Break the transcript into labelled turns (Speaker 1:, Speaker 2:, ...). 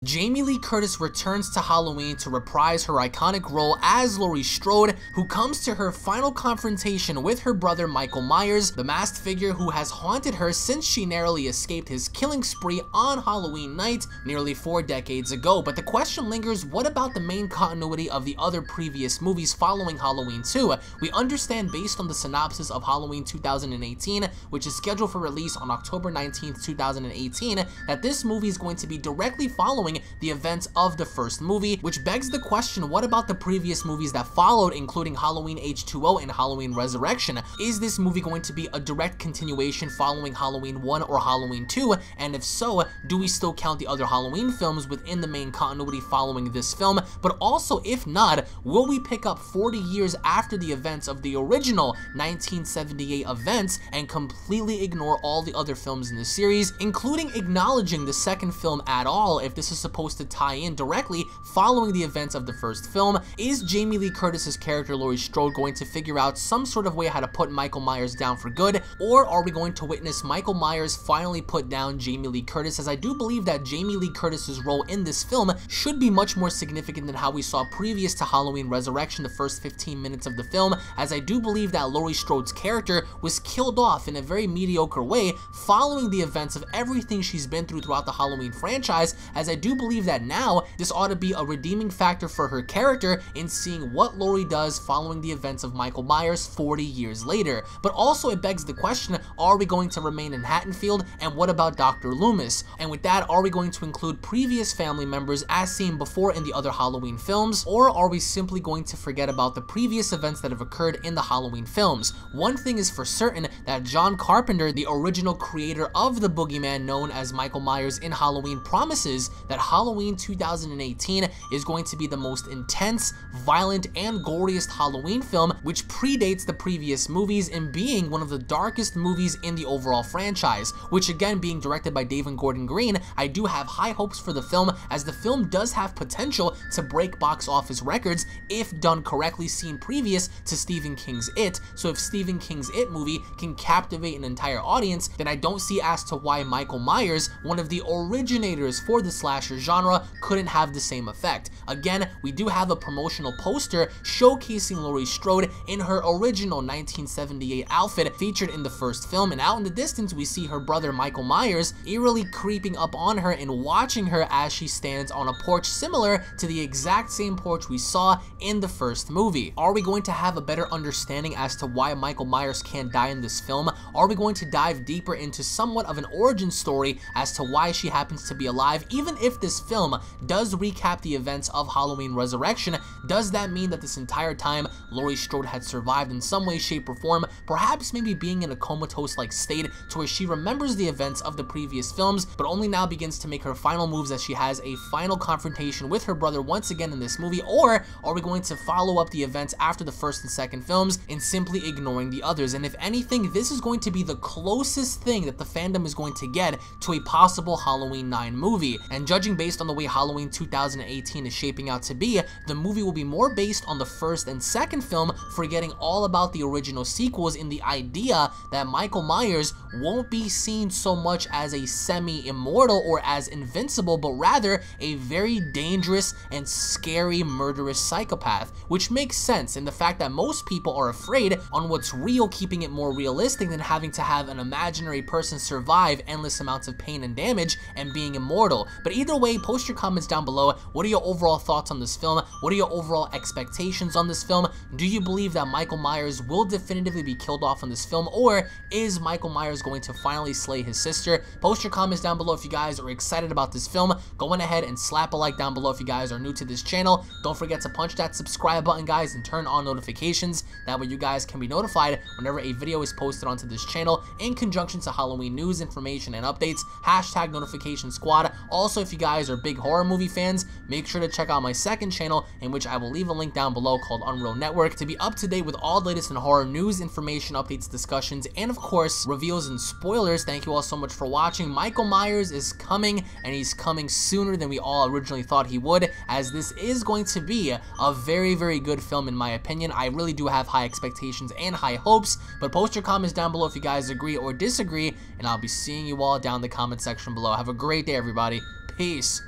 Speaker 1: Jamie Lee Curtis returns to Halloween to reprise her iconic role as Laurie Strode, who comes to her final confrontation with her brother Michael Myers, the masked figure who has haunted her since she narrowly escaped his killing spree on Halloween night nearly 4 decades ago. But the question lingers, what about the main continuity of the other previous movies following Halloween 2? We understand based on the synopsis of Halloween 2018, which is scheduled for release on October 19th, 2018, that this movie is going to be directly following the events of the first movie, which begs the question, what about the previous movies that followed, including Halloween H2O and Halloween Resurrection? Is this movie going to be a direct continuation following Halloween 1 or Halloween 2? And if so, do we still count the other Halloween films within the main continuity following this film? But also, if not, will we pick up 40 years after the events of the original 1978 events and completely ignore all the other films in the series, including acknowledging the second film at all if this is supposed to tie in directly following the events of the first film? Is Jamie Lee Curtis's character Laurie Strode going to figure out some sort of way how to put Michael Myers down for good, or are we going to witness Michael Myers finally put down Jamie Lee Curtis, as I do believe that Jamie Lee Curtis's role in this film should be much more significant than how we saw previous to Halloween Resurrection, the first 15 minutes of the film, as I do believe that Laurie Strode's character was killed off in a very mediocre way following the events of everything she's been through throughout the Halloween franchise, as I do believe that now this ought to be a redeeming factor for her character in seeing what Laurie does following the events of Michael Myers 40 years later. But also it begs the question, are we going to remain in Haddonfield, and what about Dr. Loomis? And with that, are we going to include previous family members as seen before in the other Halloween films, or are we simply going to forget about the previous events that have occurred in the Halloween films? One thing is for certain, that John Carpenter, the original creator of the boogeyman known as Michael Myers in Halloween, promises that Halloween 2018 is going to be the most intense, violent, and goriest Halloween film, which predates the previous movies in being one of the darkest movies in the overall franchise, which again, being directed by David Gordon Green, I do have high hopes for the film, as the film does have potential to break box office records if done correctly, seen previous to Stephen King's It. So if Stephen King's It movie can captivate an entire audience, then I don't see as to why Michael Myers, one of the originators for the slasher genre, couldn't have the same effect. Again, we do have a promotional poster showcasing Laurie Strode in her original 1978 outfit featured in the first film, and out in the distance we see her brother Michael Myers eerily creeping up on her and watching her as she stands on a porch similar to the exact same porch we saw in the first movie. Are we going to have a better understanding as to why Michael Myers can't die in this film? Are we going to dive deeper into somewhat of an origin story as to why she happens to be alive? Even if this film does recap the events of Halloween Resurrection, does that mean that this entire time Laurie Strode had survived in some way, shape, or form, perhaps maybe being in a comatose-like state to where she remembers the events of the previous films, but only now begins to make her final moves as she has a final confrontation with her brother once again in this movie? Or are we going to follow up the events after the first and second films and simply ignoring the others? And if anything, this is going to be the closest thing that the fandom is going to get to a possible Halloween 9 movie. And judging based on the way Halloween 2018 is shaping out to be, the movie will be more based on the first and second film, forgetting all about the original sequels, in the idea that Michael Myers won't be seen so much as a semi-immortal or as invincible, but rather a very dangerous and scary murderous psychopath, which makes sense in the fact that most people are afraid on what's real, keeping it more realistic than having to have an imaginary person survive endless amounts of pain and damage and being immortal. But either way, post your comments down below. What are your overall thoughts on this film? What are your overall expectations on this film? Do you believe that Michael Myers will definitively be killed off in this film, or is Michael Myers going to finally slay his sister? Post your comments down below if you guys are excited about this film. Go on ahead and slap a like down below if you guys are new to this channel. Don't forget to punch that subscribe button, guys, and turn on notifications. That way you guys can be notified whenever a video is posted onto this channel in conjunction to Halloween news, information, and updates. Hashtag notification squad. Also, if you guys are big horror movie fans, make sure to check out my second channel, in which I will leave a link down below, called Unreal Network, to be up to date with all the latest in horror news, information, updates, discussions, and of course reveals and spoilers. Thank you all so much for watching. Michael Myers is coming, and he's coming sooner than we all originally thought he would, as this is going to be a very, very good film in my opinion. I really do have high expectations and high hopes, but post your comments down below if you guys agree or disagree, and I'll be seeing you all down in the comment section below. Have a great day, everybody. Peace.